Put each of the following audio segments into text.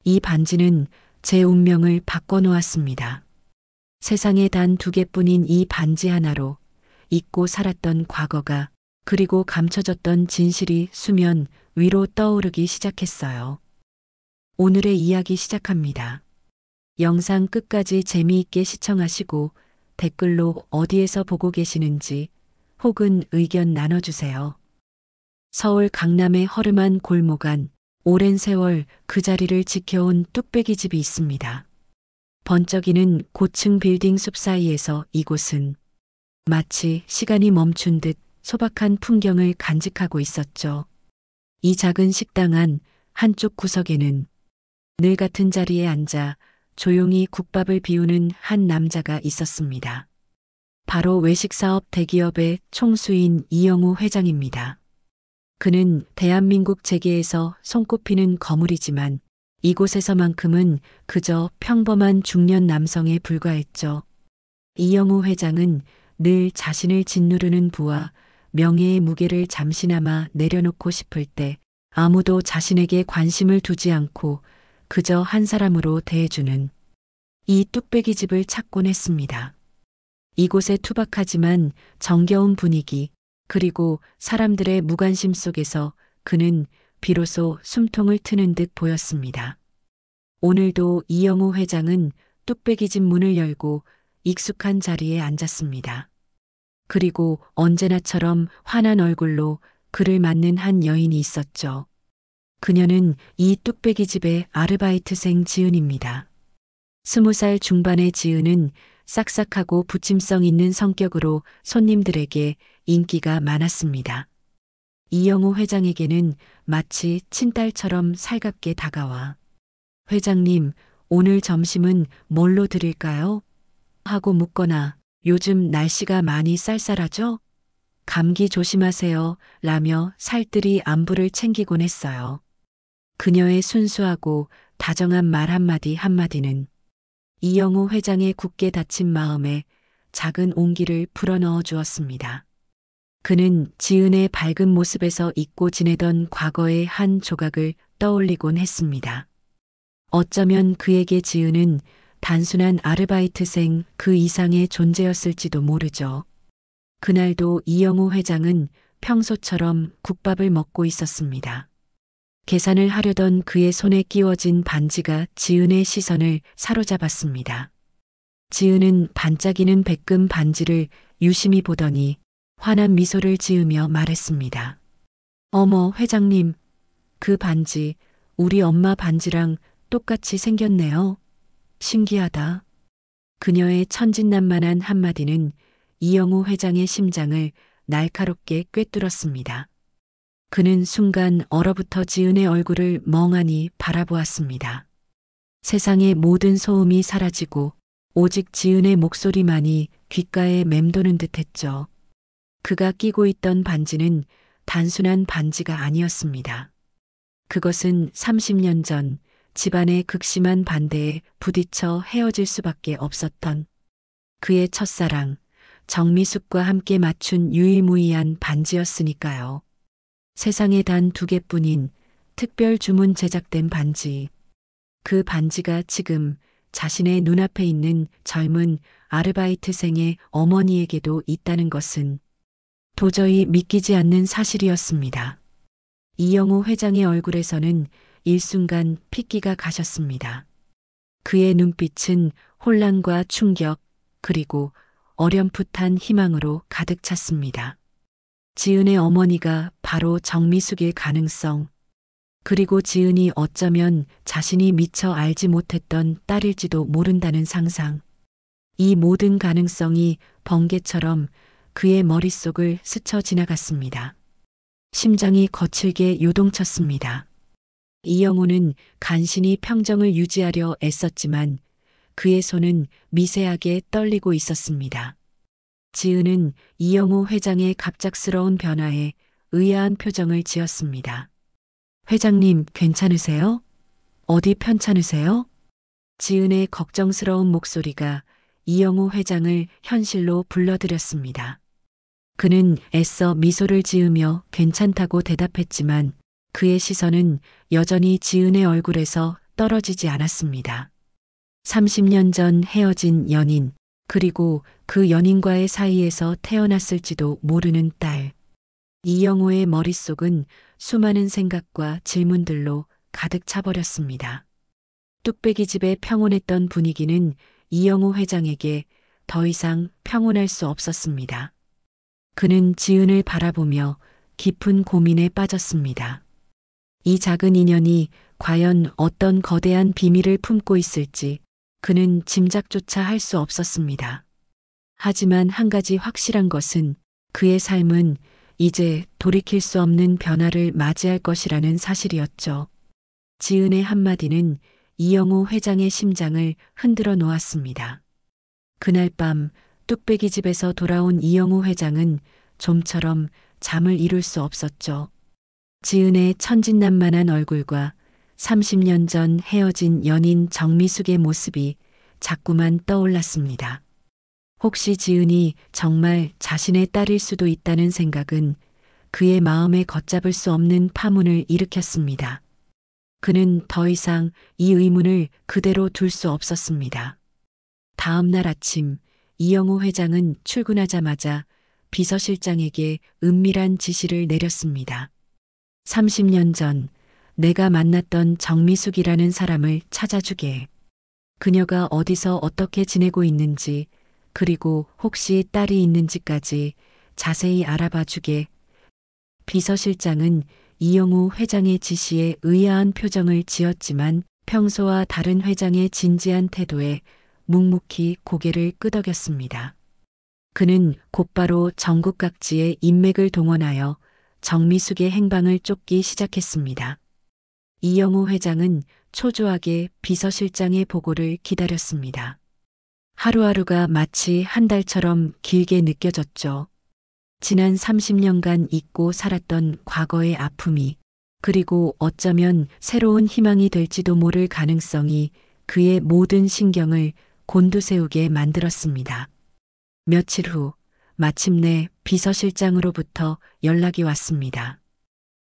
이 반지는 제 운명을 바꿔놓았습니다. 세상에 단 2개뿐인 이 반지 하나로 잊고 살았던 과거가, 그리고 감춰졌던 진실이 수면 위로 떠오르기 시작했어요. 오늘의 이야기 시작합니다. 영상 끝까지 재미있게 시청하시고 댓글로 어디에서 보고 계시는지 혹은 의견 나눠주세요. 서울 강남의 허름한 골목 안, 오랜 세월 그 자리를 지켜온 뚝배기 집이 있습니다. 번쩍이는 고층 빌딩 숲 사이에서 이곳은 마치 시간이 멈춘 듯 소박한 풍경을 간직하고 있었죠. 이 작은 식당 안 한쪽 구석에는 늘 같은 자리에 앉아 조용히 국밥을 비우는 한 남자가 있었습니다. 바로 외식사업 대기업의 총수인 이영우 회장입니다. 그는 대한민국 재계에서 손꼽히는 거물이지만 이곳에서만큼은 그저 평범한 중년 남성에 불과했죠. 이영우 회장은 늘 자신을 짓누르는 부와 명예의 무게를 잠시나마 내려놓고 싶을 때 아무도 자신에게 관심을 두지 않고 그저 한 사람으로 대해주는 이 뚝배기 집을 찾곤 했습니다. 이곳의 투박하지만 정겨운 분위기, 그리고 사람들의 무관심 속에서 그는 비로소 숨통을 트는 듯 보였습니다. 오늘도 이영우 회장은 뚝배기 집 문을 열고 익숙한 자리에 앉았습니다. 그리고 언제나처럼 환한 얼굴로 그를 맞는 한 여인이 있었죠. 그녀는 이 뚝배기 집의 아르바이트생 지은입니다. 20살 중반의 지은은 싹싹하고 부침성 있는 성격으로 손님들에게 인기가 많았습니다. 이영우 회장에게는 마치 친딸처럼 살갑게 다가와 "회장님, 오늘 점심은 뭘로 드릴까요?" 하고 묻거나 "요즘 날씨가 많이 쌀쌀하죠? 감기 조심하세요" 라며 살뜰히 안부를 챙기곤 했어요. 그녀의 순수하고 다정한 말 한마디 한마디는 이영우 회장의 굳게 닫힌 마음에 작은 온기를 불어넣어 주었습니다. 그는 지은의 밝은 모습에서 잊고 지내던 과거의 한 조각을 떠올리곤 했습니다. 어쩌면 그에게 지은은 단순한 아르바이트생 그 이상의 존재였을지도 모르죠. 그날도 이영우 회장은 평소처럼 국밥을 먹고 있었습니다. 계산을 하려던 그의 손에 끼워진 반지가 지은의 시선을 사로잡았습니다. 지은은 반짝이는 백금 반지를 유심히 보더니 환한 미소를 지으며 말했습니다. "어머, 회장님, 그 반지 우리 엄마 반지랑 똑같이 생겼네요. 신기하다." 그녀의 천진난만한 한마디는 이영우 회장의 심장을 날카롭게 꿰뚫었습니다. 그는 순간 얼어붙어 지은의 얼굴을 멍하니 바라보았습니다. 세상의 모든 소음이 사라지고 오직 지은의 목소리만이 귓가에 맴도는 듯했죠. 그가 끼고 있던 반지는 단순한 반지가 아니었습니다. 그것은 30년 전 집안의 극심한 반대에 부딪혀 헤어질 수밖에 없었던 그의 첫사랑 정미숙과 함께 맞춘 유일무이한 반지였으니까요. 세상에 단 2개뿐인 특별 주문 제작된 반지. 그 반지가 지금 자신의 눈앞에 있는 젊은 아르바이트생의 어머니에게도 있다는 것은 도저히 믿기지 않는 사실이었습니다. 이영우 회장의 얼굴에서는 일순간 핏기가 가셨습니다. 그의 눈빛은 혼란과 충격, 그리고 어렴풋한 희망으로 가득 찼습니다. 지은의 어머니가 바로 정미숙일 가능성, 그리고 지은이 어쩌면 자신이 미처 알지 못했던 딸일지도 모른다는 상상. 이 모든 가능성이 번개처럼 그의 머릿속을 스쳐 지나갔습니다. 심장이 거칠게 요동쳤습니다. 이영우는 간신히 평정을 유지하려 애썼지만 그의 손은 미세하게 떨리고 있었습니다. 지은은 이영우 회장의 갑작스러운 변화에 의아한 표정을 지었습니다. "회장님, 괜찮으세요? 어디 편찮으세요?" 지은의 걱정스러운 목소리가 이영우 회장을 현실로 불러들였습니다. 그는 애써 미소를 지으며 괜찮다고 대답했지만 그의 시선은 여전히 지은의 얼굴에서 떨어지지 않았습니다. 30년 전 헤어진 연인, 그리고 그 연인과의 사이에서 태어났을지도 모르는 딸. 이영호의 머릿속은 수많은 생각과 질문들로 가득 차버렸습니다. 뚝배기 집의 평온했던 분위기는 이영호 회장에게 더 이상 평온할 수 없었습니다. 그는 지은을 바라보며 깊은 고민에 빠졌습니다. 이 작은 인연이 과연 어떤 거대한 비밀을 품고 있을지 그는 짐작조차 할 수 없었습니다. 하지만 한 가지 확실한 것은 그의 삶은 이제 돌이킬 수 없는 변화를 맞이할 것이라는 사실이었죠. 지은의 한마디는 이영호 회장의 심장을 흔들어 놓았습니다. 그날 밤 뚝배기 집에서 돌아온 이영호 회장은 좀처럼 잠을 이룰 수 없었죠. 지은의 천진난만한 얼굴과 30년 전 헤어진 연인 정미숙의 모습이 자꾸만 떠올랐습니다. 혹시 지은이 정말 자신의 딸일 수도 있다는 생각은 그의 마음에 걷잡을 수 없는 파문을 일으켰습니다. 그는 더 이상 이 의문을 그대로 둘 수 없었습니다. 다음 날 아침 이영호 회장은 출근하자마자 비서실장에게 은밀한 지시를 내렸습니다. 30년 전 내가 만났던 정미숙이라는 사람을 찾아주게. 그녀가 어디서 어떻게 지내고 있는지, 그리고 혹시 딸이 있는지까지 자세히 알아봐 주게. 비서실장은 이영호 회장의 지시에 의아한 표정을 지었지만 평소와 다른 회장의 진지한 태도에 묵묵히 고개를 끄덕였습니다. 그는 곧바로 전국 각지의 인맥을 동원하여 정미숙의 행방을 쫓기 시작했습니다. 이영호 회장은 초조하게 비서실장의 보고를 기다렸습니다. 하루하루가 마치 한 달처럼 길게 느껴졌죠. 지난 30년간 잊고 살았던 과거의 아픔이, 그리고 어쩌면 새로운 희망이 될지도 모를 가능성이 그의 모든 신경을 곤두세우게 만들었습니다. 며칠 후 마침내 비서실장으로부터 연락이 왔습니다.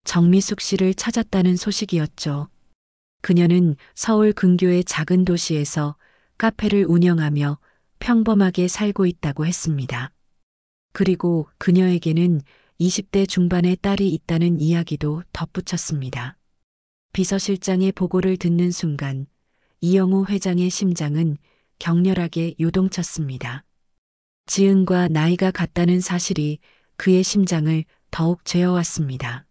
정미숙 씨를 찾았다는 소식이었죠. 그녀는 서울 근교의 작은 도시에서 카페를 운영하며 평범하게 살고 있다고 했습니다. 그리고 그녀에게는 20대 중반의 딸이 있다는 이야기도 덧붙였습니다. 비서실장의 보고를 듣는 순간 이영호 회장의 심장은 격렬하게 요동쳤습니다. 지은과 나이가 같다는 사실이 그의 심장을 더욱 죄어왔습니다.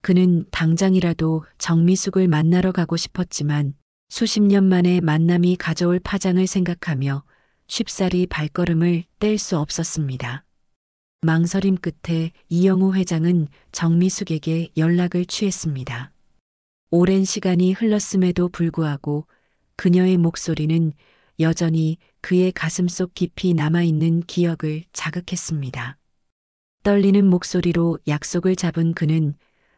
그는 당장이라도 정미숙을 만나러 가고 싶었지만 수십 년 만에 만남이 가져올 파장을 생각하며 쉽사리 발걸음을 뗄 수 없었습니다. 망설임 끝에 이영호 회장은 정미숙에게 연락을 취했습니다. 오랜 시간이 흘렀음에도 불구하고 그녀의 목소리는 여전히 그의 가슴속 깊이 남아있는 기억을 자극했습니다. 떨리는 목소리로 약속을 잡은 그는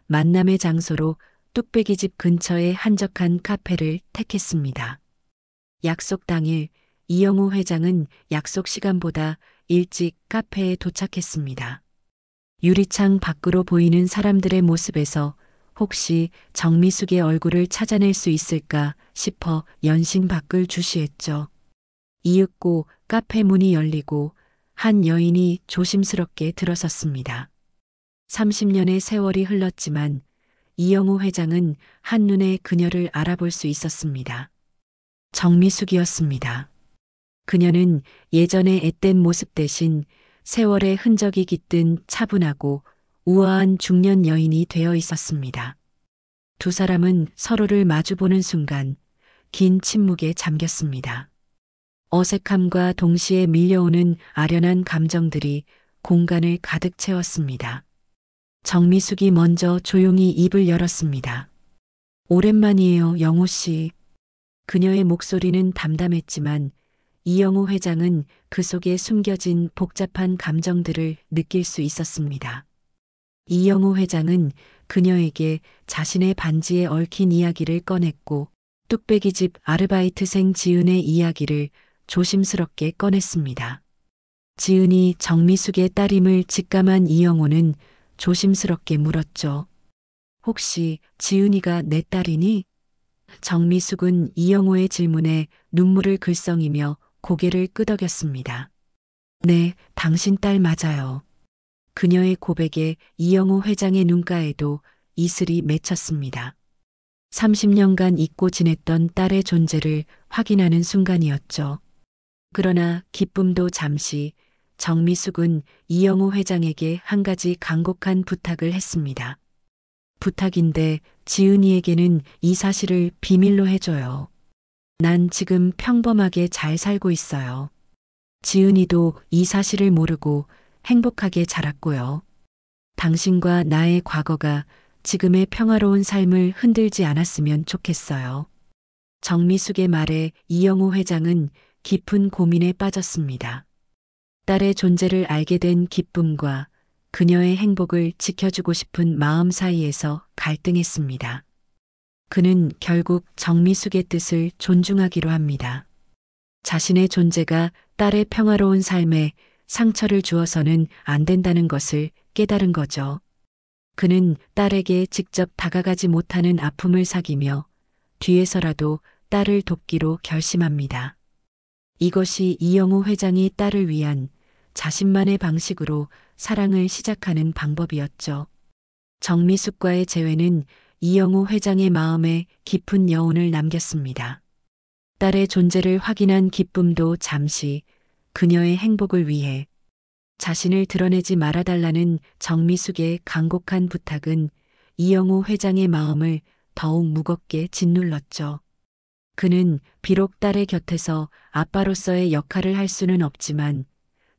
만남의 장소로 뚝배기 집 근처의 한적한 카페를 택했습니다. 약속 당일 이영호 회장은 약속 시간보다 일찍 카페에 도착했습니다. 유리창 밖으로 보이는 사람들의 모습에서 혹시 정미숙의 얼굴을 찾아낼 수 있을까 싶어 연신 밖을 주시했죠. 이윽고 카페 문이 열리고 한 여인이 조심스럽게 들어섰습니다. 30년의 세월이 흘렀지만 이영호 회장은 한눈에 그녀를 알아볼 수 있었습니다. 정미숙이었습니다. 그녀는 예전의 앳된 모습 대신 세월의 흔적이 깃든 차분하고 우아한 중년 여인이 되어 있었습니다. 두 사람은 서로를 마주보는 순간 긴 침묵에 잠겼습니다. 어색함과 동시에 밀려오는 아련한 감정들이 공간을 가득 채웠습니다. 정미숙이 먼저 조용히 입을 열었습니다. 오랜만이에요, 영호 씨. 그녀의 목소리는 담담했지만 이영호 회장은 그 속에 숨겨진 복잡한 감정들을 느낄 수 있었습니다. 이영호 회장은 그녀에게 자신의 반지에 얽힌 이야기를 꺼냈고 뚝배기 집 아르바이트생 지은의 이야기를 조심스럽게 꺼냈습니다. 지은이 정미숙의 딸임을 직감한 이영호는 조심스럽게 물었죠. 혹시 지은이가 내 딸이니? 정미숙은 이영호의 질문에 눈물을 글썽이며 고개를 끄덕였습니다. 네, 당신 딸 맞아요. 그녀의 고백에 이영호 회장의 눈가에도 이슬이 맺혔습니다. 30년간 잊고 지냈던 딸의 존재를 확인하는 순간이었죠. 그러나 기쁨도 잠시 정미숙은 이영호 회장에게 한 가지 간곡한 부탁을 했습니다. 부탁인데 지은이에게는 이 사실을 비밀로 해줘요. 난 지금 평범하게 잘 살고 있어요. 지은이도 이 사실을 모르고 행복하게 자랐고요. 당신과 나의 과거가 지금의 평화로운 삶을 흔들지 않았으면 좋겠어요. 정미숙의 말에 이영호 회장은 깊은 고민에 빠졌습니다. 딸의 존재를 알게 된 기쁨과 그녀의 행복을 지켜주고 싶은 마음 사이에서 갈등했습니다. 그는 결국 정미숙의 뜻을 존중하기로 합니다. 자신의 존재가 딸의 평화로운 삶에 상처를 주어서는 안 된다는 것을 깨달은 거죠. 그는 딸에게 직접 다가가지 못하는 아픔을 사귀며 뒤에서라도 딸을 돕기로 결심합니다. 이것이 이영호 회장이 딸을 위한 자신만의 방식으로 사랑을 시작하는 방법이었죠. 정미숙과의 재회는 이영호 회장의 마음에 깊은 여운을 남겼습니다. 딸의 존재를 확인한 기쁨도 잠시 그녀의 행복을 위해 자신을 드러내지 말아달라는 정미숙의 간곡한 부탁은 이영호 회장의 마음을 더욱 무겁게 짓눌렀죠. 그는 비록 딸의 곁에서 아빠로서의 역할을 할 수는 없지만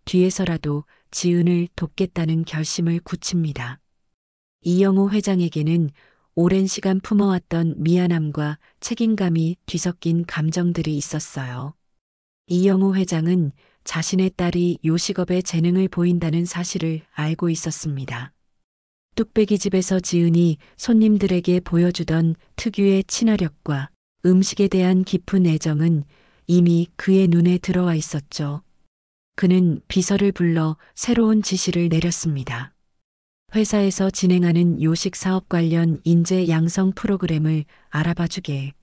뒤에서라도 지은을 돕겠다는 결심을 굳힙니다. 이영호 회장에게는 오랜 시간 품어왔던 미안함과 책임감이 뒤섞인 감정들이 있었어요. 이영호 회장은 자신의 딸이 요식업에 재능을 보인다는 사실을 알고 있었습니다. 뚝배기 집에서 지은이 손님들에게 보여주던 특유의 친화력과 음식에 대한 깊은 애정은 이미 그의 눈에 들어와 있었죠. 그는 비서를 불러 새로운 지시를 내렸습니다. 회사에서 진행하는 요식 사업 관련 인재 양성 프로그램을 알아봐 주게.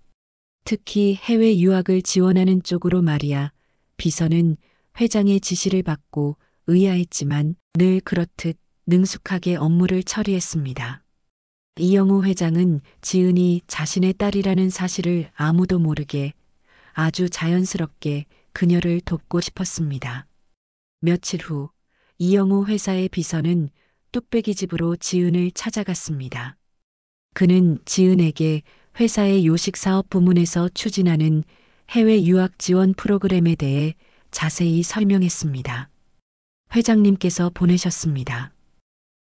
특히 해외 유학을 지원하는 쪽으로 말이야. 비서는 회장의 지시를 받고 의아했지만 늘 그렇듯 능숙하게 업무를 처리했습니다. 이영호 회장은 지은이 자신의 딸이라는 사실을 아무도 모르게 아주 자연스럽게 그녀를 돕고 싶었습니다. 며칠 후 이영호 회사의 비서는 뚝배기 집으로 지은을 찾아갔습니다. 그는 지은에게 회사의 요식 사업 부문에서 추진하는 해외 유학 지원 프로그램에 대해 자세히 설명했습니다. 회장님께서 보내셨습니다.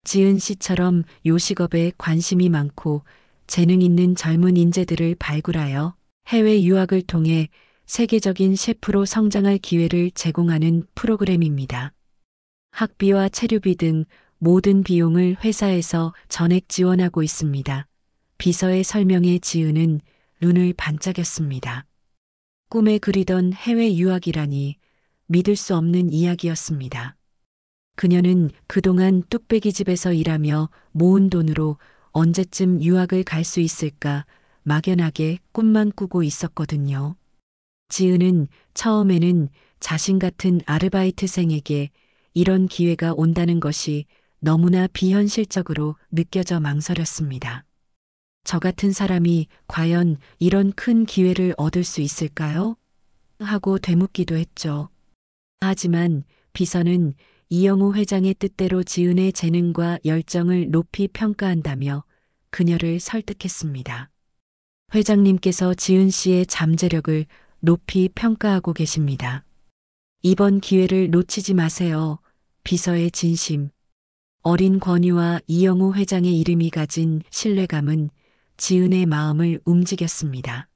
지은 씨처럼 요식업에 관심이 많고 재능 있는 젊은 인재들을 발굴하여 해외 유학을 통해 세계적인 셰프로 성장할 기회를 제공하는 프로그램입니다. 학비와 체류비 등 모든 비용을 회사에서 전액 지원하고 있습니다. 비서의 설명에 지은은 눈을 반짝였습니다. 꿈에 그리던 해외 유학이라니 믿을 수 없는 이야기였습니다. 그녀는 그동안 뚝배기 집에서 일하며 모은 돈으로 언제쯤 유학을 갈 수 있을까 막연하게 꿈만 꾸고 있었거든요. 지은은 처음에는 자신 같은 아르바이트생에게 이런 기회가 온다는 것이 너무나 비현실적으로 느껴져 망설였습니다. 저 같은 사람이 과연 이런 큰 기회를 얻을 수 있을까요? 하고 되묻기도 했죠. 하지만 비서는 이영호 회장의 뜻대로 지은의 재능과 열정을 높이 평가한다며 그녀를 설득했습니다. 회장님께서 지은 씨의 잠재력을 높이 평가하고 계십니다. 이번 기회를 놓치지 마세요. 비서의 진심. 어린 권유와 이영호 회장의 이름이 가진 신뢰감은 지은의 마음을 움직였습니다.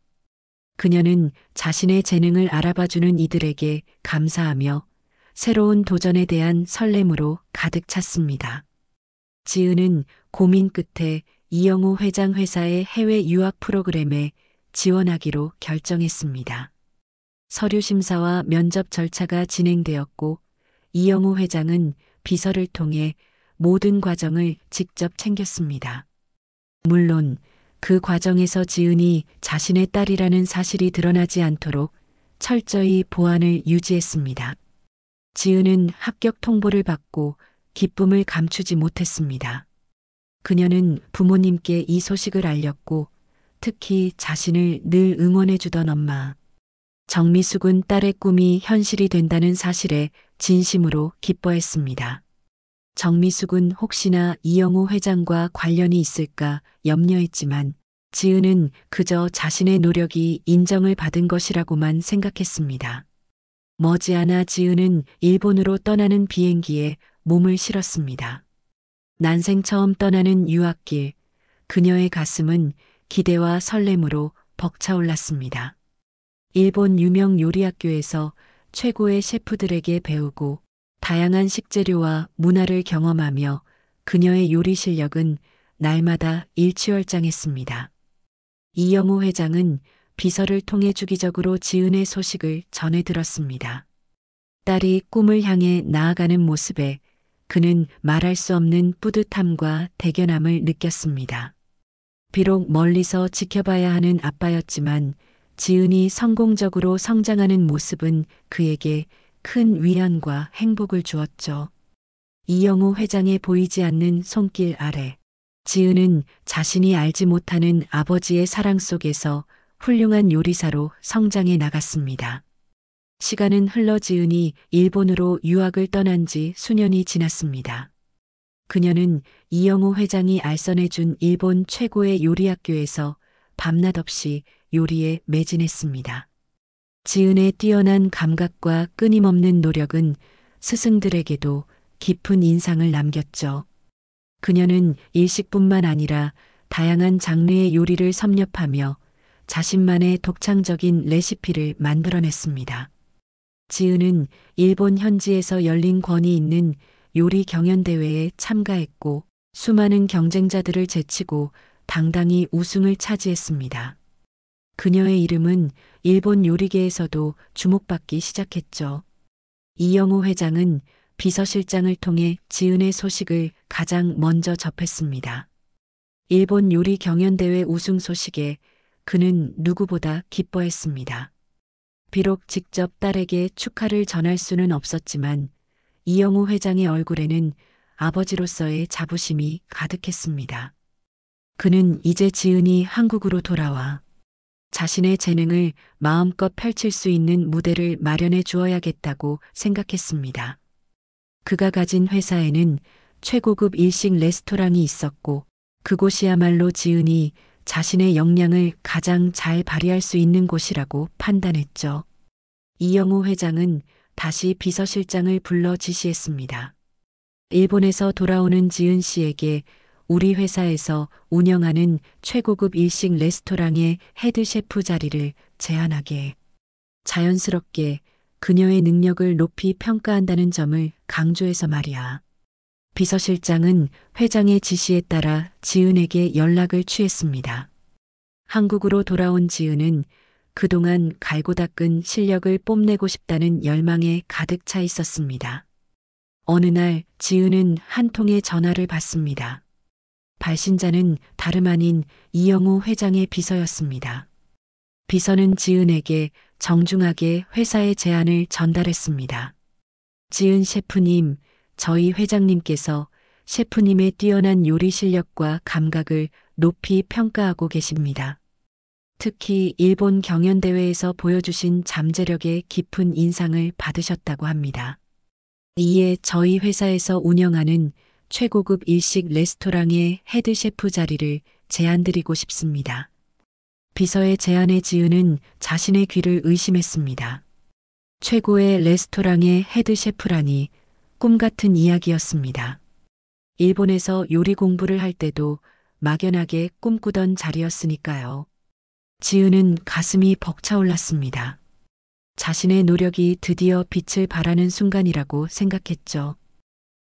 그녀는 자신의 재능을 알아봐주는 이들에게 감사하며 새로운 도전에 대한 설렘으로 가득 찼습니다. 지은은 고민 끝에 이영호 회장 회사의 해외 유학 프로그램에 지원하기로 결정했습니다. 서류 심사와 면접 절차가 진행되었고 이영호 회장은 비서를 통해 모든 과정을 직접 챙겼습니다. 물론 그 과정에서 지은이 자신의 딸이라는 사실이 드러나지 않도록 철저히 보안을 유지했습니다. 지은은 합격 통보를 받고 기쁨을 감추지 못했습니다. 그녀는 부모님께 이 소식을 알렸고 특히 자신을 늘 응원해주던 엄마 정미숙은 딸의 꿈이 현실이 된다는 사실에 진심으로 기뻐했습니다. 정미숙은 혹시나 이영호 회장과 관련이 있을까 염려했지만 지은은 그저 자신의 노력이 인정을 받은 것이라고만 생각했습니다. 머지않아 지은은 일본으로 떠나는 비행기에 몸을 실었습니다. 난생 처음 떠나는 유학길, 그녀의 가슴은 기대와 설렘으로 벅차올랐습니다. 일본 유명 요리학교에서 최고의 셰프들에게 배우고 다양한 식재료와 문화를 경험하며 그녀의 요리 실력은 날마다 일취월장했습니다. 이영호 회장은 비서를 통해 주기적으로 지은의 소식을 전해 들었습니다. 딸이 꿈을 향해 나아가는 모습에 그는 말할 수 없는 뿌듯함과 대견함을 느꼈습니다. 비록 멀리서 지켜봐야 하는 아빠였지만 지은이 성공적으로 성장하는 모습은 그에게 큰 위안과 행복을 주었죠. 이영호 회장의 보이지 않는 손길 아래 지은은 자신이 알지 못하는 아버지의 사랑 속에서 훌륭한 요리사로 성장해 나갔습니다. 시간은 흘러 지은이 일본으로 유학을 떠난 지 수년이 지났습니다. 그녀는 이영호 회장이 알선해준 일본 최고의 요리학교에서 밤낮 없이 요리에 매진했습니다. 지은의 뛰어난 감각과 끊임없는 노력은 스승들에게도 깊은 인상을 남겼죠. 그녀는 일식뿐만 아니라 다양한 장르의 요리를 섭렵하며 자신만의 독창적인 레시피를 만들어냈습니다. 지은은 일본 현지에서 열린 권위 있는 요리 경연대회에 참가했고 수많은 경쟁자들을 제치고 당당히 우승을 차지했습니다. 그녀의 이름은 일본 요리계에서도 주목받기 시작했죠. 이영호 회장은 비서실장을 통해 지은의 소식을 가장 먼저 접했습니다. 일본 요리 경연대회 우승 소식에 그는 누구보다 기뻐했습니다. 비록 직접 딸에게 축하를 전할 수는 없었지만 이영호 회장의 얼굴에는 아버지로서의 자부심이 가득했습니다. 그는 이제 지은이 한국으로 돌아와 자신의 재능을 마음껏 펼칠 수 있는 무대를 마련해 주어야겠다고 생각했습니다. 그가 가진 회사에는 최고급 일식 레스토랑이 있었고 그곳이야말로 지은이 자신의 역량을 가장 잘 발휘할 수 있는 곳이라고 판단했죠. 이영호 회장은 다시 비서실장을 불러 지시했습니다. 일본에서 돌아오는 지은 씨에게 우리 회사에서 운영하는 최고급 일식 레스토랑의 헤드 셰프 자리를 제안하게. 자연스럽게 그녀의 능력을 높이 평가한다는 점을 강조해서 말이야. 비서실장은 회장의 지시에 따라 지은에게 연락을 취했습니다. 한국으로 돌아온 지은은 그동안 갈고 닦은 실력을 뽐내고 싶다는 열망에 가득 차 있었습니다. 어느 날 지은은 한 통의 전화를 받습니다. 발신자는 다름 아닌 이영호 회장의 비서였습니다. 비서는 지은에게 정중하게 회사의 제안을 전달했습니다. 지은 셰프님, 저희 회장님께서 셰프님의 뛰어난 요리 실력과 감각을 높이 평가하고 계십니다. 특히 일본 경연대회에서 보여주신 잠재력에 깊은 인상을 받으셨다고 합니다. 이에 저희 회사에서 운영하는 최고급 일식 레스토랑의 헤드 셰프 자리를 제안드리고 싶습니다. 비서의 제안에 지은은 자신의 귀를 의심했습니다. 최고의 레스토랑의 헤드 셰프라니 꿈 같은 이야기였습니다. 일본에서 요리 공부를 할 때도 막연하게 꿈꾸던 자리였으니까요. 지은은 가슴이 벅차올랐습니다. 자신의 노력이 드디어 빛을 발하는 순간이라고 생각했죠.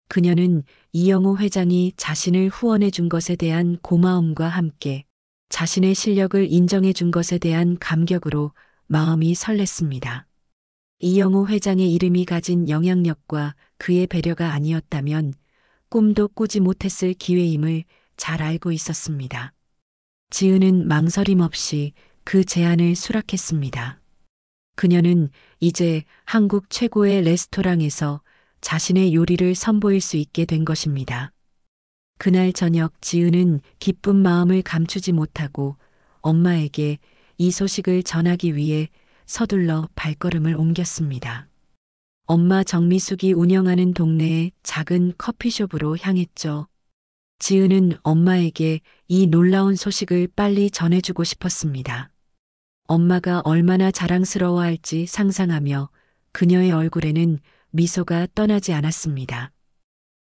그녀는 이영호 회장이 자신을 후원해 준 것에 대한 고마움과 함께 자신의 실력을 인정해 준 것에 대한 감격으로 마음이 설렜습니다. 이영호 회장의 이름이 가진 영향력과 그의 배려가 아니었다면 꿈도 꾸지 못했을 기회임을 잘 알고 있었습니다. 지은은 망설임 없이 그 제안을 수락했습니다. 그녀는 이제 한국 최고의 레스토랑에서 자신의 요리를 선보일 수 있게 된 것입니다. 그날 저녁 지은은 기쁜 마음을 감추지 못하고 엄마에게 이 소식을 전하기 위해 서둘러 발걸음을 옮겼습니다. 엄마 정미숙이 운영하는 동네의 작은 커피숍으로 향했죠. 지은은 엄마에게 이 놀라운 소식을 빨리 전해주고 싶었습니다. 엄마가 얼마나 자랑스러워할지 상상하며 그녀의 얼굴에는 미소가 떠나지 않았습니다.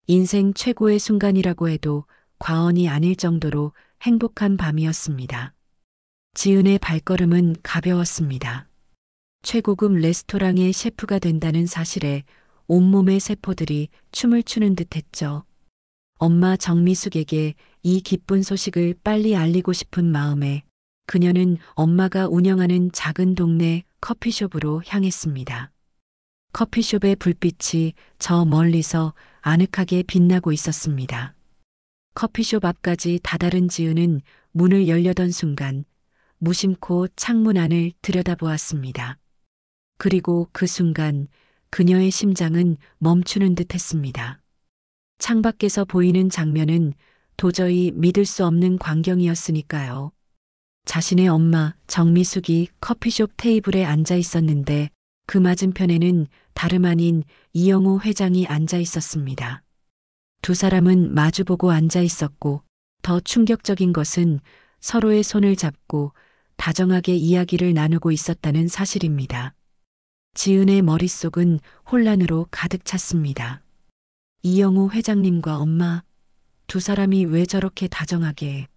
인생 최고의 순간이라고 해도 과언이 아닐 정도로 행복한 밤이었습니다. 지은의 발걸음은 가벼웠습니다. 최고급 레스토랑의 셰프가 된다는 사실에 온몸의 세포들이 춤을 추는 듯 했죠. 엄마 정미숙에게 이 기쁜 소식을 빨리 알리고 싶은 마음에 그녀는 엄마가 운영하는 작은 동네 커피숍으로 향했습니다. 커피숍의 불빛이 저 멀리서 아늑하게 빛나고 있었습니다. 커피숍 앞까지 다다른 지은은 문을 열려던 순간 무심코 창문 안을 들여다보았습니다. 그리고 그 순간 그녀의 심장은 멈추는 듯 했습니다. 창밖에서 보이는 장면은 도저히 믿을 수 없는 광경이었으니까요. 자신의 엄마 정미숙이 커피숍 테이블에 앉아 있었는데 그 맞은편에는 다름 아닌 이영호 회장이 앉아 있었습니다. 두 사람은 마주보고 앉아 있었고 더 충격적인 것은 서로의 손을 잡고 다정하게 이야기를 나누고 있었다는 사실입니다. 지은의 머릿속은 혼란으로 가득 찼습니다. 이영호 회장님과 엄마, 두 사람이 왜 저렇게 다정하게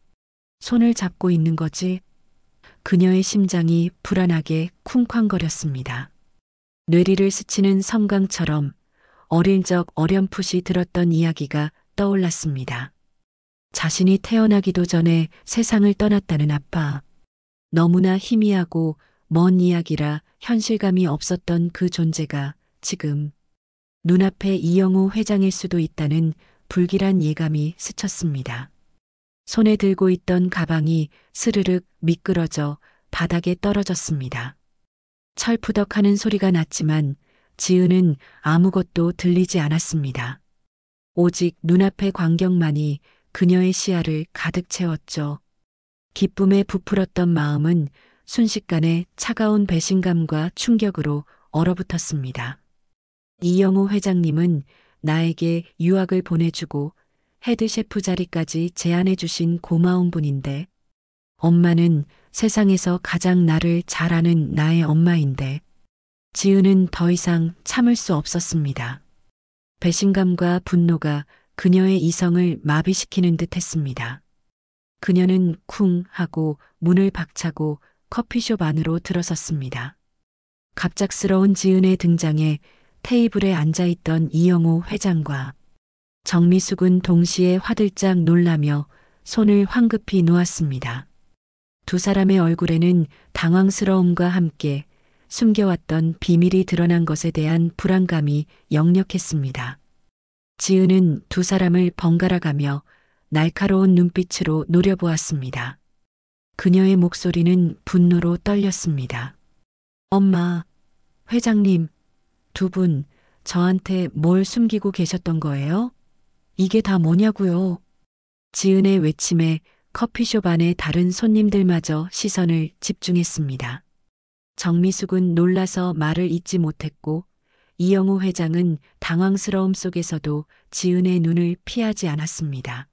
손을 잡고 있는 거지? 그녀의 심장이 불안하게 쿵쾅거렸습니다. 뇌리를 스치는 섬광처럼 어릴 적 어렴풋이 들었던 이야기가 떠올랐습니다. 자신이 태어나기도 전에 세상을 떠났다는 아빠. 너무나 희미하고 먼 이야기라 현실감이 없었던 그 존재가 지금 눈앞에 이영호 회장일 수도 있다는 불길한 예감이 스쳤습니다. 손에 들고 있던 가방이 스르륵 미끄러져 바닥에 떨어졌습니다. 철푸덕하는 소리가 났지만 지은은 아무것도 들리지 않았습니다. 오직 눈앞의 광경만이 그녀의 시야를 가득 채웠죠. 기쁨에 부풀었던 마음은 순식간에 차가운 배신감과 충격으로 얼어붙었습니다. 이영호 회장님은 나에게 유학을 보내주고 헤드셰프 자리까지 제안해 주신 고마운 분인데, 엄마는 세상에서 가장 나를 잘 아는 나의 엄마인데, 지은은 더 이상 참을 수 없었습니다. 배신감과 분노가 그녀의 이성을 마비시키는 듯 했습니다. 그녀는 쿵 하고 문을 박차고 커피숍 안으로 들어섰습니다. 갑작스러운 지은의 등장에 테이블에 앉아있던 이영호 회장과 정미숙은 동시에 화들짝 놀라며 손을 황급히 놓았습니다. 두 사람의 얼굴에는 당황스러움과 함께 숨겨왔던 비밀이 드러난 것에 대한 불안감이 역력했습니다. 지은은 두 사람을 번갈아가며 날카로운 눈빛으로 노려보았습니다. 그녀의 목소리는 분노로 떨렸습니다. 엄마, 회장님, 두 분 저한테 뭘 숨기고 계셨던 거예요? 이게 다 뭐냐고요? 지은의 외침에 커피숍 안의 다른 손님들마저 시선을 집중했습니다. 정미숙은 놀라서 말을 잇지 못했고 이영호 회장은 당황스러움 속에서도 지은의 눈을 피하지 않았습니다.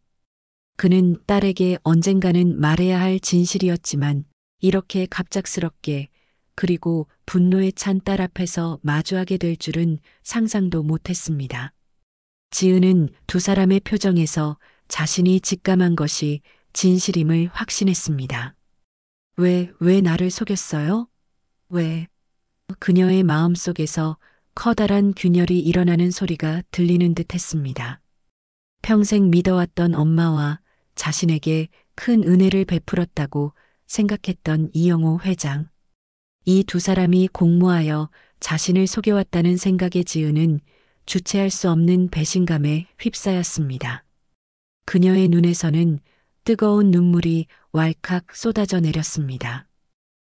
그는 딸에게 언젠가는 말해야 할 진실이었지만 이렇게 갑작스럽게 그리고 분노에 찬 딸 앞에서 마주하게 될 줄은 상상도 못했습니다. 지은은 두 사람의 표정에서 자신이 직감한 것이 진실임을 확신했습니다. 왜 나를 속였어요? 왜? 그녀의 마음속에서 커다란 균열이 일어나는 소리가 들리는 듯 했습니다. 평생 믿어왔던 엄마와 자신에게 큰 은혜를 베풀었다고 생각했던 이영호 회장. 이 두 사람이 공모하여 자신을 속여왔다는 생각에 지은은 주체할 수 없는 배신감에 휩싸였습니다. 그녀의 눈에서는 뜨거운 눈물이 왈칵 쏟아져 내렸습니다.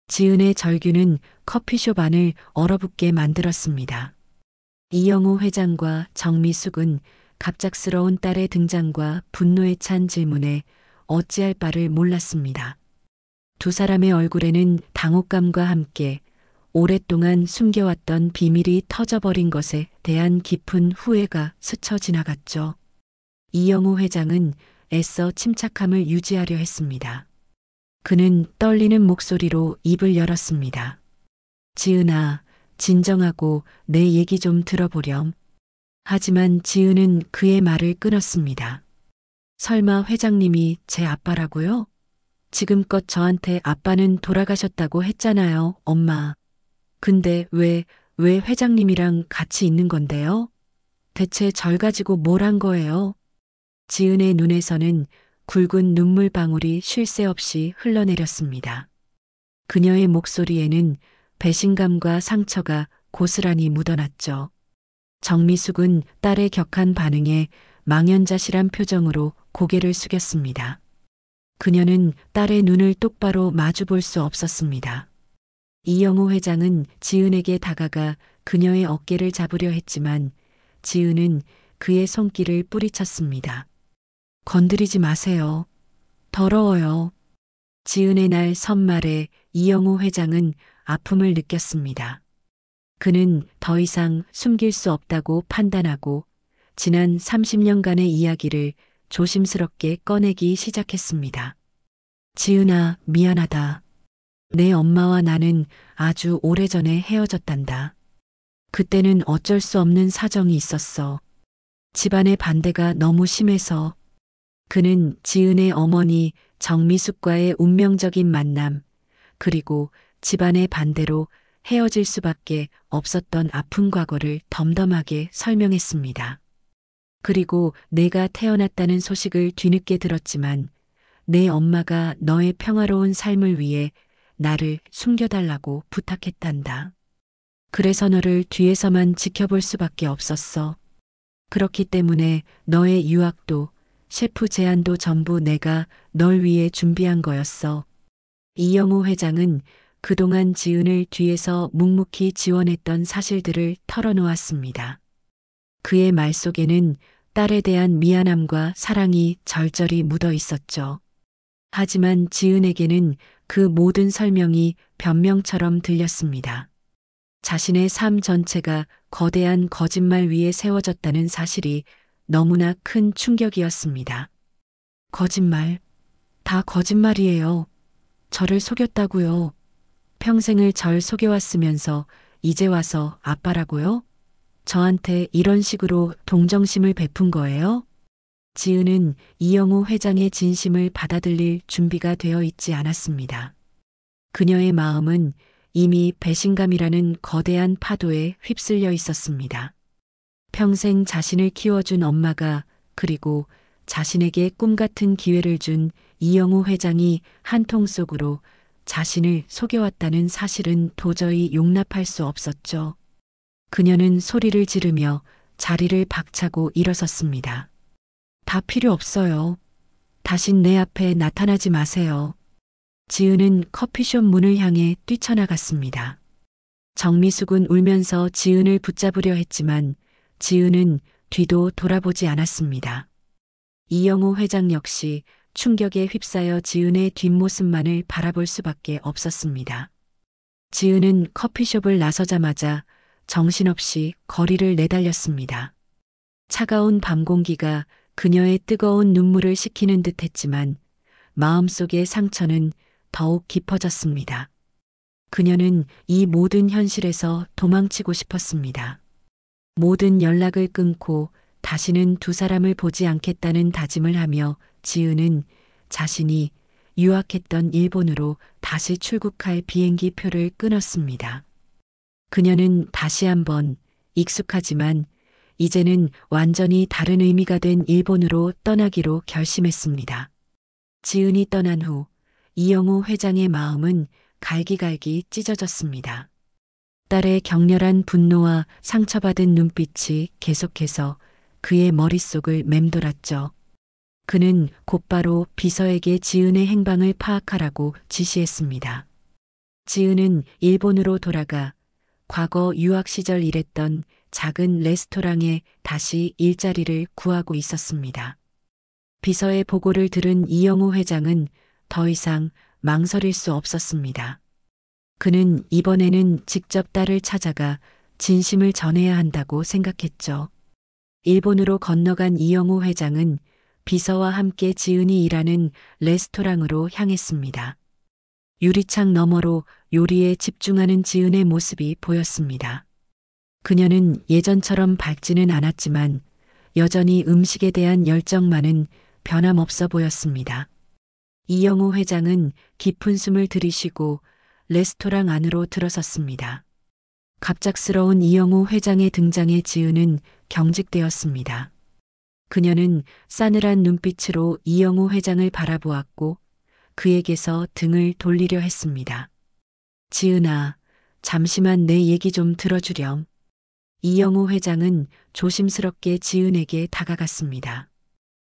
지은의 절규는 커피숍 안을 얼어붙게 만들었습니다. 이영우 회장과 정미숙은 갑작스러운 딸의 등장과 분노에 찬 질문에 어찌할 바를 몰랐습니다. 두 사람의 얼굴에는 당혹감과 함께 오랫동안 숨겨왔던 비밀이 터져버린 것에 대한 깊은 후회가 스쳐 지나갔죠. 이영우 회장은 애써 침착함을 유지하려 했습니다. 그는 떨리는 목소리로 입을 열었습니다. 지은아, 진정하고 내 얘기 좀 들어보렴. 하지만 지은은 그의 말을 끊었습니다. 설마 회장님이 제 아빠라고요? 지금껏 저한테 아빠는 돌아가셨다고 했잖아요, 엄마. 근데 왜 회장님이랑 같이 있는 건데요? 대체 절 가지고 뭘 한 거예요? 지은의 눈에서는 굵은 눈물방울이 쉴 새 없이 흘러내렸습니다. 그녀의 목소리에는 배신감과 상처가 고스란히 묻어났죠. 정미숙은 딸의 격한 반응에 망연자실한 표정으로 고개를 숙였습니다. 그녀는 딸의 눈을 똑바로 마주볼 수 없었습니다. 이영우 회장은 지은에게 다가가 그녀의 어깨를 잡으려 했지만 지은은 그의 손길을 뿌리쳤습니다. 건드리지 마세요. 더러워요. 지은의 날 선말에 이영우 회장은 아픔을 느꼈습니다. 그는 더 이상 숨길 수 없다고 판단하고 지난 30년간의 이야기를 조심스럽게 꺼내기 시작했습니다. 지은아, 미안하다. 내 엄마와 나는 아주 오래전에 헤어졌단다. 그때는 어쩔 수 없는 사정이 있었어. 집안의 반대가 너무 심해서. 그는 지은의 어머니 정미숙과의 운명적인 만남, 그리고 집안의 반대로 헤어질 수밖에 없었던 아픈 과거를 덤덤하게 설명했습니다. 그리고 내가 태어났다는 소식을 뒤늦게 들었지만 내 엄마가 너의 평화로운 삶을 위해 나를 숨겨달라고 부탁했단다. 그래서 너를 뒤에서만 지켜볼 수밖에 없었어. 그렇기 때문에 너의 유학도 셰프 제안도 전부 내가 널 위해 준비한 거였어. 이영우 회장은 그동안 지은을 뒤에서 묵묵히 지원했던 사실들을 털어놓았습니다. 그의 말 속에는 딸에 대한 미안함과 사랑이 절절히 묻어 있었죠. 하지만 지은에게는 그 모든 설명이 변명처럼 들렸습니다. 자신의 삶 전체가 거대한 거짓말 위에 세워졌다는 사실이 너무나 큰 충격이었습니다. 거짓말, 다 거짓말이에요. 저를 속였다고요. 평생을 절 속여왔으면서 이제 와서 아빠라고요? 저한테 이런 식으로 동정심을 베푼 거예요? 지은은 이영우 회장의 진심을 받아들일 준비가 되어 있지 않았습니다. 그녀의 마음은 이미 배신감이라는 거대한 파도에 휩쓸려 있었습니다. 평생 자신을 키워준 엄마가, 그리고 자신에게 꿈같은 기회를 준 이영우 회장이 한 통 속으로 자신을 속여왔다는 사실은 도저히 용납할 수 없었죠. 그녀는 소리를 지르며 자리를 박차고 일어섰습니다. 다 필요 없어요. 다신 내 앞에 나타나지 마세요. 지은은 커피숍 문을 향해 뛰쳐나갔습니다. 정미숙은 울면서 지은을 붙잡으려 했지만 지은은 뒤도 돌아보지 않았습니다. 이영우 회장 역시 충격에 휩싸여 지은의 뒷모습만을 바라볼 수밖에 없었습니다. 지은은 커피숍을 나서자마자 정신없이 거리를 내달렸습니다. 차가운 밤 공기가 그녀의 뜨거운 눈물을 식히는 듯 했지만 마음속의 상처는 더욱 깊어졌습니다. 그녀는 이 모든 현실에서 도망치고 싶었습니다. 모든 연락을 끊고 다시는 두 사람을 보지 않겠다는 다짐을 하며 지은은 자신이 유학했던 일본으로 다시 출국할 비행기 표를 끊었습니다. 그녀는 다시 한번 익숙하지만 이제는 완전히 다른 의미가 된 일본으로 떠나기로 결심했습니다. 지은이 떠난 후 이영우 회장의 마음은 갈기갈기 찢어졌습니다. 딸의 격렬한 분노와 상처받은 눈빛이 계속해서 그의 머릿속을 맴돌았죠. 그는 곧바로 비서에게 지은의 행방을 파악하라고 지시했습니다. 지은은 일본으로 돌아가 과거 유학 시절 일했던 작은 레스토랑에 다시 일자리를 구하고 있었습니다. 비서의 보고를 들은 이영호 회장은 더 이상 망설일 수 없었습니다. 그는 이번에는 직접 딸을 찾아가 진심을 전해야 한다고 생각했죠. 일본으로 건너간 이영호 회장은 비서와 함께 지은이 일하는 레스토랑으로 향했습니다. 유리창 너머로 요리에 집중하는 지은의 모습이 보였습니다. 그녀는 예전처럼 밝지는 않았지만 여전히 음식에 대한 열정만은 변함없어 보였습니다. 이영호 회장은 깊은 숨을 들이쉬고 레스토랑 안으로 들어섰습니다. 갑작스러운 이영호 회장의 등장에 지은은 경직되었습니다. 그녀는 싸늘한 눈빛으로 이영호 회장을 바라보았고 그에게서 등을 돌리려 했습니다. 지은아, 잠시만 내 얘기 좀 들어주렴. 이영호 회장은 조심스럽게 지은에게 다가갔습니다.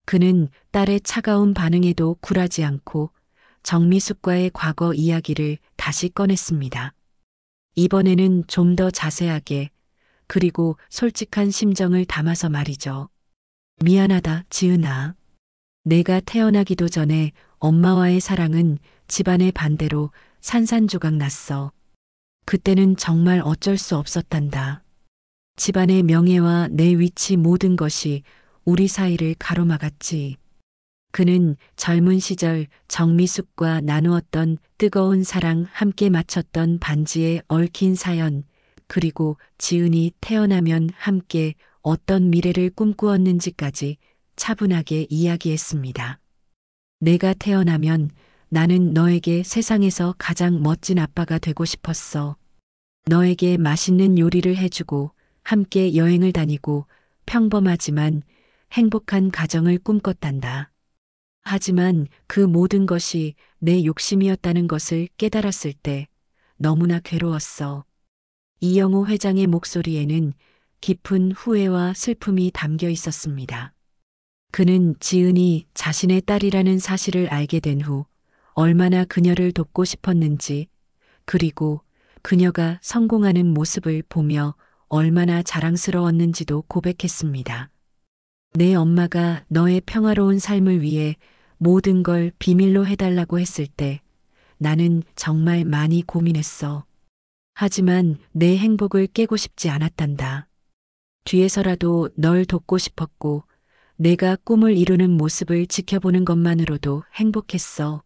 그는 딸의 차가운 반응에도 굴하지 않고 정미숙과의 과거 이야기를 다시 꺼냈습니다. 이번에는 좀 더 자세하게 그리고 솔직한 심정을 담아서 말이죠. 미안하다, 지은아. 내가 태어나기도 전에 엄마와의 사랑은 집안의 반대로 산산조각 났어. 그때는 정말 어쩔 수 없었단다. 집안의 명예와 내 위치 모든 것이 우리 사이를 가로막았지. 그는 젊은 시절 정미숙과 나누었던 뜨거운 사랑 함께 맞췄던 반지에 얽힌 사연, 그리고 지은이 태어나면 함께 어떤 미래를 꿈꾸었는지까지 차분하게 이야기했습니다. 내가 태어나면 나는 너에게 세상에서 가장 멋진 아빠가 되고 싶었어. 너에게 맛있는 요리를 해주고 함께 여행을 다니고 평범하지만 행복한 가정을 꿈꿨단다. 하지만 그 모든 것이 내 욕심이었다는 것을 깨달았을 때 너무나 괴로웠어. 이영호 회장의 목소리에는 깊은 후회와 슬픔이 담겨 있었습니다. 그는 지은이 자신의 딸이라는 사실을 알게 된 후 얼마나 그녀를 돕고 싶었는지, 그리고 그녀가 성공하는 모습을 보며 얼마나 자랑스러웠는지도 고백했습니다. 내 엄마가 너의 평화로운 삶을 위해 모든 걸 비밀로 해달라고 했을 때 나는 정말 많이 고민했어. 하지만 내 행복을 깨고 싶지 않았단다. 뒤에서라도 널 돕고 싶었고 내가 꿈을 이루는 모습을 지켜보는 것만으로도 행복했어.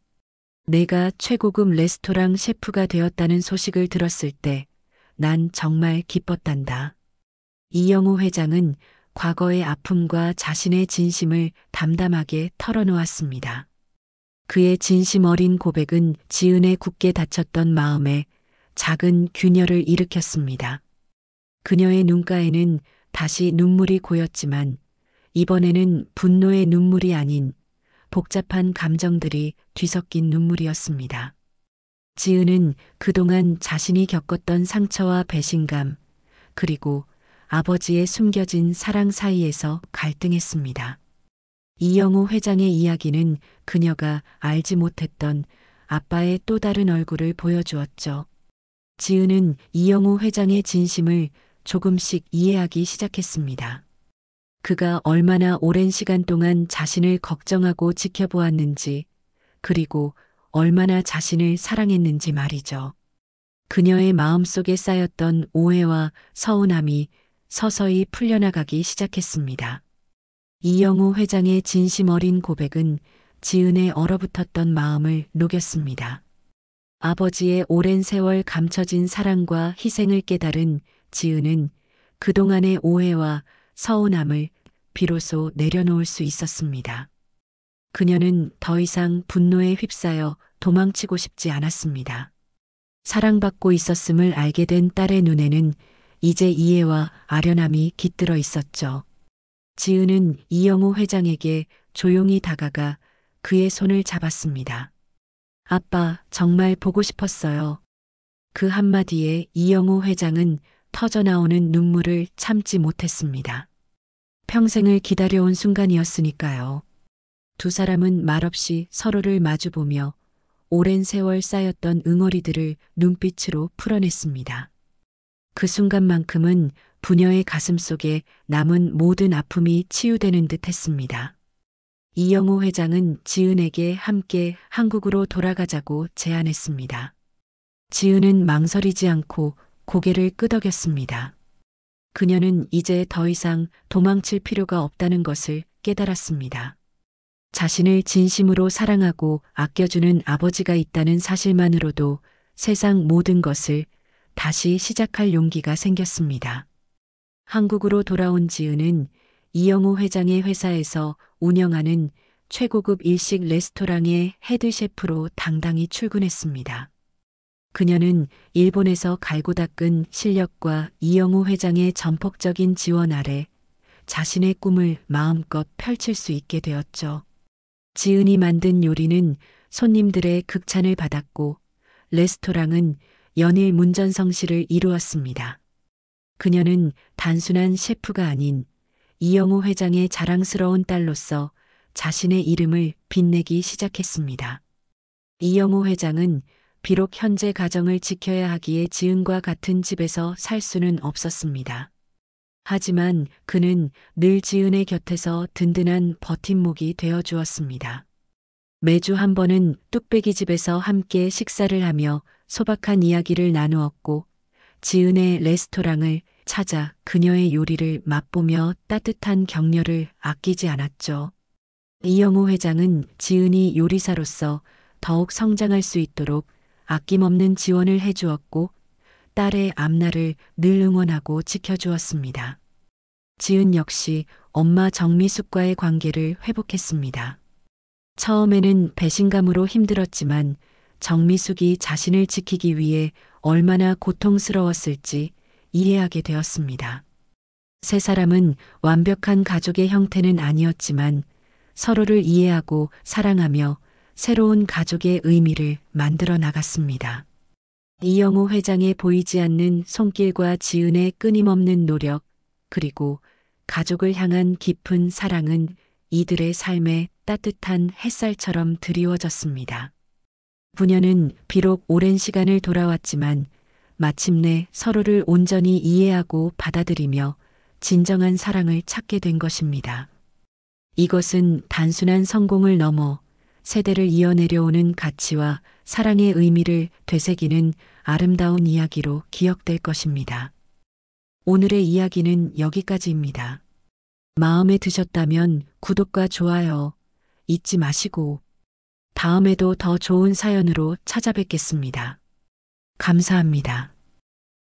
내가 최고급 레스토랑 셰프가 되었다는 소식을 들었을 때 난 정말 기뻤단다. 이영호 회장은 과거의 아픔과 자신의 진심을 담담하게 털어놓았습니다. 그의 진심 어린 고백은 지은의 굳게 닫혔던 마음에 작은 균열을 일으켰습니다. 그녀의 눈가에는 다시 눈물이 고였지만 이번에는 분노의 눈물이 아닌 복잡한 감정들이 뒤섞인 눈물이었습니다. 지은은 그동안 자신이 겪었던 상처와 배신감, 그리고 아버지의 숨겨진 사랑 사이에서 갈등했습니다. 이영호 회장의 이야기는 그녀가 알지 못했던 아빠의 또 다른 얼굴을 보여주었죠. 지은은 이영호 회장의 진심을 조금씩 이해하기 시작했습니다. 그가 얼마나 오랜 시간 동안 자신을 걱정하고 지켜보았는지, 그리고 얼마나 자신을 사랑했는지 말이죠. 그녀의 마음속에 쌓였던 오해와 서운함이 서서히 풀려나가기 시작했습니다. 이영호 회장의 진심 어린 고백은 지은의 얼어붙었던 마음을 녹였습니다. 아버지의 오랜 세월 감춰진 사랑과 희생을 깨달은 지은은 그동안의 오해와 서운함을 비로소 내려놓을 수 있었습니다. 그녀는 더 이상 분노에 휩싸여 도망치고 싶지 않았습니다. 사랑받고 있었음을 알게 된 딸의 눈에는 이제 이해와 아련함이 깃들어 있었죠. 지은은 이영호 회장에게 조용히 다가가 그의 손을 잡았습니다. 아빠, 정말 보고 싶었어요. 그 한마디에 이영호 회장은 터져나오는 눈물을 참지 못했습니다. 평생을 기다려온 순간이었으니까요. 두 사람은 말없이 서로를 마주보며 오랜 세월 쌓였던 응어리들을 눈빛으로 풀어냈습니다. 그 순간만큼은 부녀의 가슴속에 남은 모든 아픔이 치유되는 듯 했습니다. 이영호 회장은 지은에게 함께 한국으로 돌아가자고 제안했습니다. 지은은 망설이지 않고 고개를 끄덕였습니다. 그녀는 이제 더 이상 도망칠 필요가 없다는 것을 깨달았습니다. 자신을 진심으로 사랑하고 아껴주는 아버지가 있다는 사실만으로도 세상 모든 것을 다시 시작할 용기가 생겼습니다. 한국으로 돌아온 지은은 이영호 회장의 회사에서 운영하는 최고급 일식 레스토랑의 헤드 셰프로 당당히 출근했습니다. 그녀는 일본에서 갈고 닦은 실력과 이영호 회장의 전폭적인 지원 아래 자신의 꿈을 마음껏 펼칠 수 있게 되었죠. 지은이 만든 요리는 손님들의 극찬을 받았고 레스토랑은 연일 문전성시를 이루었습니다. 그녀는 단순한 셰프가 아닌 이영호 회장의 자랑스러운 딸로서 자신의 이름을 빛내기 시작했습니다. 이영호 회장은 비록 현재 가정을 지켜야 하기에 지은과 같은 집에서 살 수는 없었습니다. 하지만 그는 늘 지은의 곁에서 든든한 버팀목이 되어 주었습니다. 매주 한 번은 뚝배기 집에서 함께 식사를 하며 소박한 이야기를 나누었고 지은의 레스토랑을 찾아 그녀의 요리를 맛보며 따뜻한 격려를 아끼지 않았죠. 이영호 회장은 지은이 요리사로서 더욱 성장할 수 있도록 아낌없는 지원을 해주었고 딸의 앞날을 늘 응원하고 지켜주었습니다. 지은 역시 엄마 정미숙과의 관계를 회복했습니다. 처음에는 배신감으로 힘들었지만 정미숙이 자신을 지키기 위해 얼마나 고통스러웠을지 이해하게 되었습니다. 세 사람은 완벽한 가족의 형태는 아니었지만 서로를 이해하고 사랑하며 새로운 가족의 의미를 만들어 나갔습니다. 이영호 회장의 보이지 않는 손길과 지은의 끊임없는 노력, 그리고 가족을 향한 깊은 사랑은 이들의 삶에 따뜻한 햇살처럼 드리워졌습니다. 부녀는 비록 오랜 시간을 돌아왔지만 마침내 서로를 온전히 이해하고 받아들이며 진정한 사랑을 찾게 된 것입니다. 이것은 단순한 성공을 넘어 세대를 이어내려오는 가치와 사랑의 의미를 되새기는 아름다운 이야기로 기억될 것입니다. 오늘의 이야기는 여기까지입니다. 마음에 드셨다면 구독과 좋아요 잊지 마시고 다음에도 더 좋은 사연으로 찾아뵙겠습니다. 감사합니다.